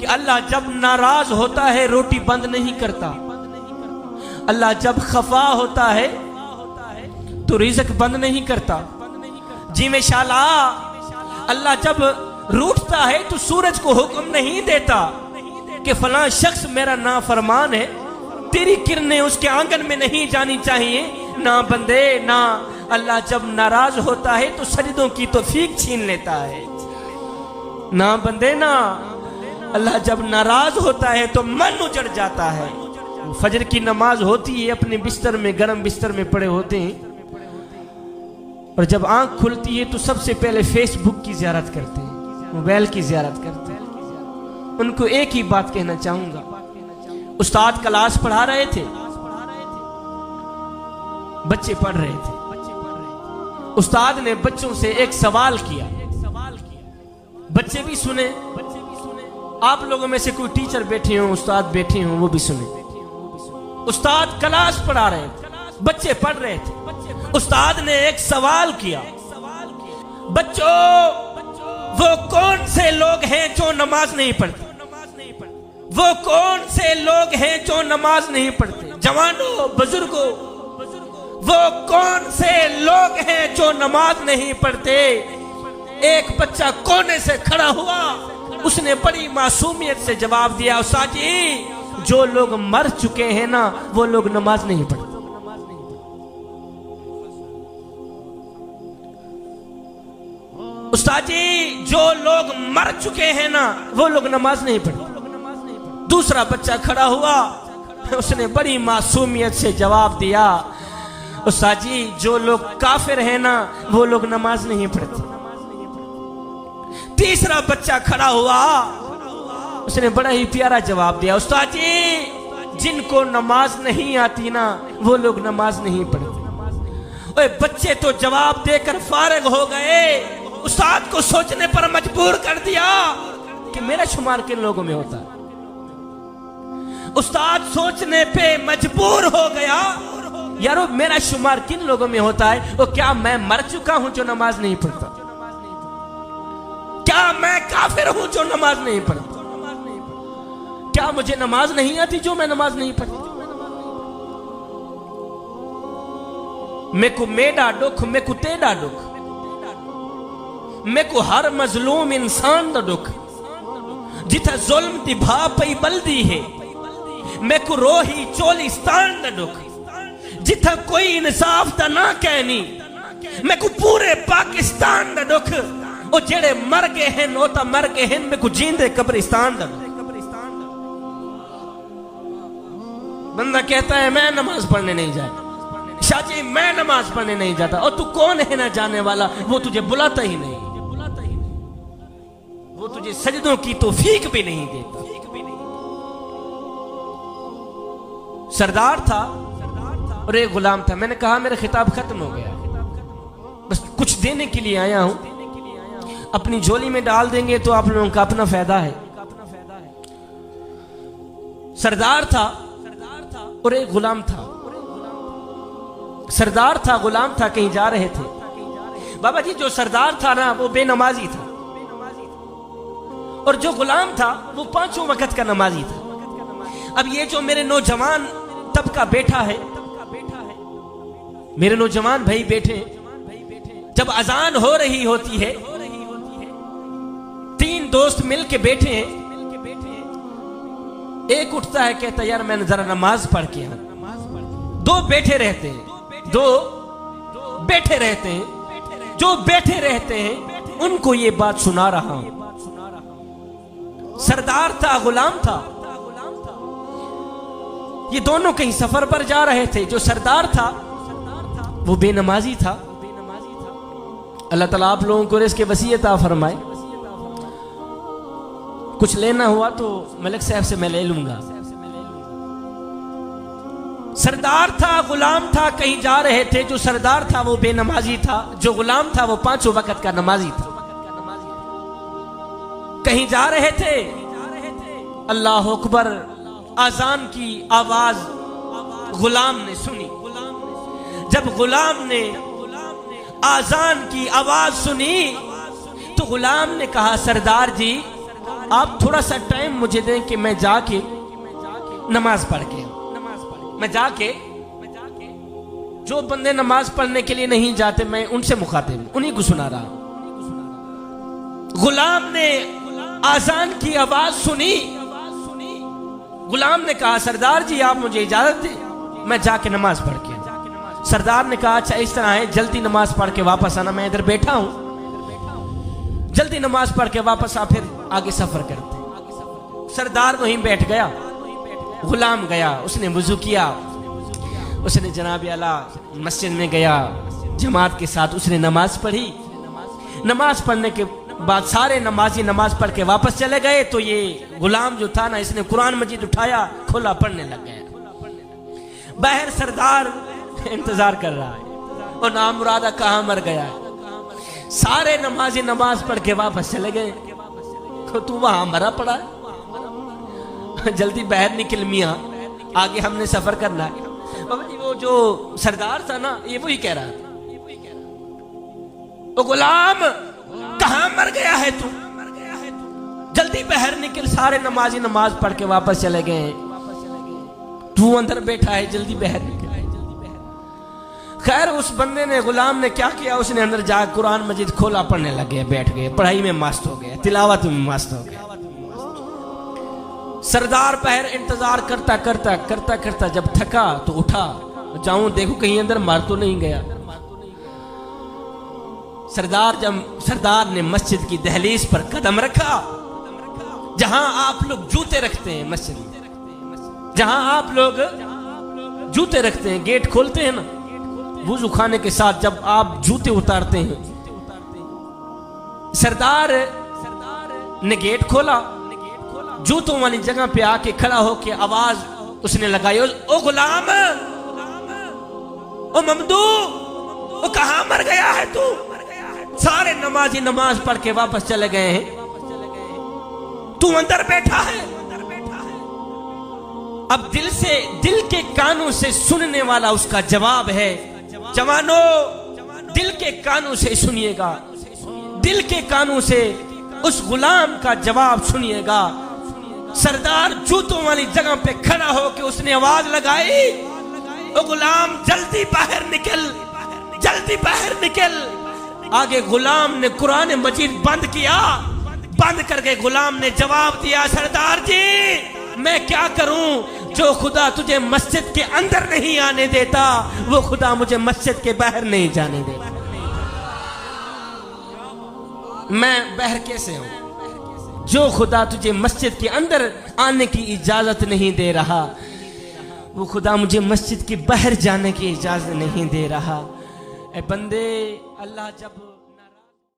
कि अल्लाह जब नाराज होता है रोटी बंद नहीं करता, अल्लाह जब खफा होता है तो रिज़्क बंद नहीं करता। जी में शाला अल्लाह जब रूठता है तो सूरज को हुक्म नहीं देता कि फलां शख्स मेरा नाफरमान है, तेरी किरणें उसके आंगन में नहीं जानी चाहिए। ना बंदे ना, अल्लाह जब नाराज होता है तो सजदों की तौफीक छीन लेता है। ना बंदे ना, अल्लाह जब नाराज होता है तो मन उजड़ जाता है। फजर की नमाज होती है, अपने बिस्तर में, गर्म बिस्तर में पड़े होते हैं, और जब आंख खुलती है तो सबसे पहले फेसबुक की ज़ियारत करते हैं, मोबाइल की ज़ियारत करते हैं। उनको एक ही बात कहना चाहूंगा, उस्ताद क्लास पढ़ा रहे थे, बच्चे पढ़ रहे थे, उस्ताद ने बच्चों से एक सवाल किया, बच्चे भी सुने, आप लोगों में से कोई टीचर बैठे हो, उस्ताद बैठे हो, वो भी सुने। उस्ताद क्लास पढ़ा रहे थे, बच्चे पढ़ रहे थे, उस्ताद ने एक सवाल किया, बच्चों वो कौन से लोग हैं जो नमाज नहीं पढ़ते? वो कौन से लोग हैं जो नमाज नहीं पढ़ते? जवानों, बुजुर्गों, वो कौन से लोग हैं जो नमाज नहीं पढ़ते? एक बच्चा कोने से खड़ा हुआ, उसने बड़ी मासूमियत से जवाब दिया, उस्ताद जी जो लोग मर चुके हैं ना वो लोग नमाज नहीं पढ़ते। उस्ताद जी जो लोग मर चुके हैं ना वो लोग नमाज नहीं पढ़ते। दूसरा बच्चा खड़ा हुआ, उसने बड़ी मासूमियत से जवाब दिया, उस्ताद जी जो लोग काफिर हैं ना वो लोग नमाज नहीं पढ़ते। तीसरा बच्चा खड़ा हुआ, उसने बड़ा ही प्यारा जवाब दिया, उस्ताद जी जिनको नमाज नहीं आती ना वो लोग नमाज नहीं पढ़ते। ओए बच्चे तो जवाब देकर फारिग हो गए, उस्ताद को सोचने पर मजबूर कर दिया कि मेरा शुमार किन लोगों में होता है। उस्ताद सोचने पे मजबूर हो गया, यारो मेरा शुमार किन लोगों में होता है? वो क्या मैं मर चुका हूं जो नमाज नहीं पढ़ता? क्या मैं काफिर हूं जो नमाज नहीं पढ़ता? क्या मुझे नमाज नहीं आती जो मैं नमाज नहीं पढ़ता? मेको मेरा दुख, मेको तेरा दुख, मेको हर मजलूम इंसान दा दुख, जिथा जुल्म दी भा पई बल्दी है, मेको रोही चोलिस्तान दा दुख, जिथा कोई इंसाफ दा ना कहनी, मेको पूरे पाकिस्तान दा दुख, ओ जेड़े मर गए हैं ओ ता मर गए हैं, मेको जींदे कब्रिस्तान दा दुख। बंदा कहता है मैं नमाज पढ़ने नहीं जाता, शाजी मैं नमाज पढ़ने नहीं जाता, और तू कौन है ना जाने वाला? वो तुझे बुलाता ही नहीं, वो तुझे सजदों की तौफीक भी नहीं देता। सरदार था और एक गुलाम था। मैंने कहा मेरा खिताब खत्म हो गया, बस कुछ देने के लिए आया हूं, अपनी झोली में डाल देंगे तो आप लोगों का अपना फायदा है। सरदार था और एक गुलाम था। सरदार था, गुलाम था, कहीं जा रहे थे। बाबा जी जो सरदार था ना वो बेनमाजी था, और जो गुलाम था वो पांचों वक्त का नमाजी था। अब ये जो मेरे नौजवान तबका बैठा है, मेरे नौजवान भाई बैठे, जब अजान हो रही होती है, तीन दोस्त मिल के बैठे हैं, एक उठता है कहता यार मैं जरा नमाज पढ़ के आऊं। दो बैठे रहते हैं, दो बैठे रहते हैं, जो बैठे रहते हैं उनको ये बात सुना रहा हूं। सरदार था, गुलाम था, ये दोनों कहीं सफर पर जा रहे थे। जो सरदार था वो बेनमाजी था। अल्लाह ताला आप लोगों को इसके वसीयत फरमाए। कुछ लेना हुआ तो मलिक साहब से मैं ले लूंगा। सरदार था, गुलाम था, कहीं जा रहे थे। जो सरदार था वो बेनमाजी था, जो गुलाम था वो पांचों वक्त का नमाजी था। कहीं जा रहे थे, अल्लाह अकबर आजान की आवाज गुलाम ने सुनी। जब गुलाम ने आजान की आवाज सुनी तो गुलाम ने कहा सरदार जी आप थोड़ा सा टाइम मुझे दें कि मैं जाके नमाज पढ़ के मैं जाके जो बंदे नमाज पढ़ने के लिए नहीं जाते मैं उनसे मुखातिब उन्हीं को सुना रहा। गुलाम ने आजान की आवाज सुनी। गुलाम ने कहा सरदार जी आप मुझे इजाजत दें मैं जाके नमाज पढ़ के। सरदार ने कहा अच्छा इस तरह है जल्दी नमाज पढ़ के वापस आना, मैं इधर बैठा हूं, जल्दी नमाज पढ़ के वापस आ फिर आगे सफर करते। सरदार वहीं बैठ गया, गुलाम गया, उसने वुजू किया, उसने जनाब आला मस्जिद में गया, जमात के साथ उसने नमाज पढ़ी। नमाज पढ़ने के बाद सारे नमाजी नमाज पढ़ के वापस चले गए तो ये गुलाम जो था ना इसने कुरान मजीद उठाया, खोला, पढ़ने लग गया। बाहर सरदार इंतजार कर रहा है और नामुरादा कहाँ मर गया है। सारे नमाजी नमाज पढ़ के वापस चले गए तो तू वहां मरा पड़ा है, जल्दी बाहर निकल मियां, आगे हमने सफर करना है। बाबा जी वो जो सरदार था ना ये वही कह रहा था, ओ गुलाम कहां मर गया है तू, जल्दी बाहर निकल, सारे नमाजी नमाज पढ़ के वापस चले गए, तू अंदर बैठा है, जल्दी बाहर निकल। खैर उस बंदे ने गुलाम ने क्या किया, उसने अंदर जाकर कुरान मजीद खोला, पढ़ने लग गया, बैठ गए, पढ़ाई में मस्त हो गया, तिलावत में मस्त हो गया। सरदार बाहर इंतजार करता करता करता करता जब थका तो उठा, जाऊं देखो कहीं अंदर मार तो नहीं गया। सरदार ने मस्जिद की दहलीज पर कदम रखा, जहां आप लोग जूते रखते हैं, मस्जिद में जहां आप लोग जूते रखते हैं, गेट खोलते हैं ना वुजू खाने के साथ, जब आप जूते उतारते हैं, सरदार ने गेट खोला, जूतों वाली जगह पे आके खड़ा होके आवाज उसने लगाई, ओ गुलाम, ओ ममदू, ओ कहां मर गया है तू। सारे नमाजी नमाज पढ़ के वापस चले गए हैं, तू अंदर बैठा है। अब दिल के कानों से सुनने वाला उसका जवाब है। जवानों दिल के कानों से सुनिएगा, दिल के कानों से उस गुलाम का जवाब सुनिएगा। सरदार जूतों वाली जगह पे खड़ा होकर उसने आवाज लगाई, ओ गुलाम जल्दी बाहर निकल, जल्दी बाहर निकल। आगे गुलाम ने कुरान मजीद बंद किया, बंद करके गुलाम ने जवाब दिया, सरदार जी मैं क्या करूं, जो खुदा तुझे मस्जिद के अंदर नहीं आने देता वो खुदा मुझे मस्जिद के बाहर नहीं जाने देता। मैं बाहर कैसे हूं, जो खुदा तुझे मस्जिद के अंदर आने की इजाजत नहीं दे रहा वो खुदा मुझे मस्जिद के बाहर जाने की इजाजत नहीं दे रहा। ए बंदे, अल्लाह जब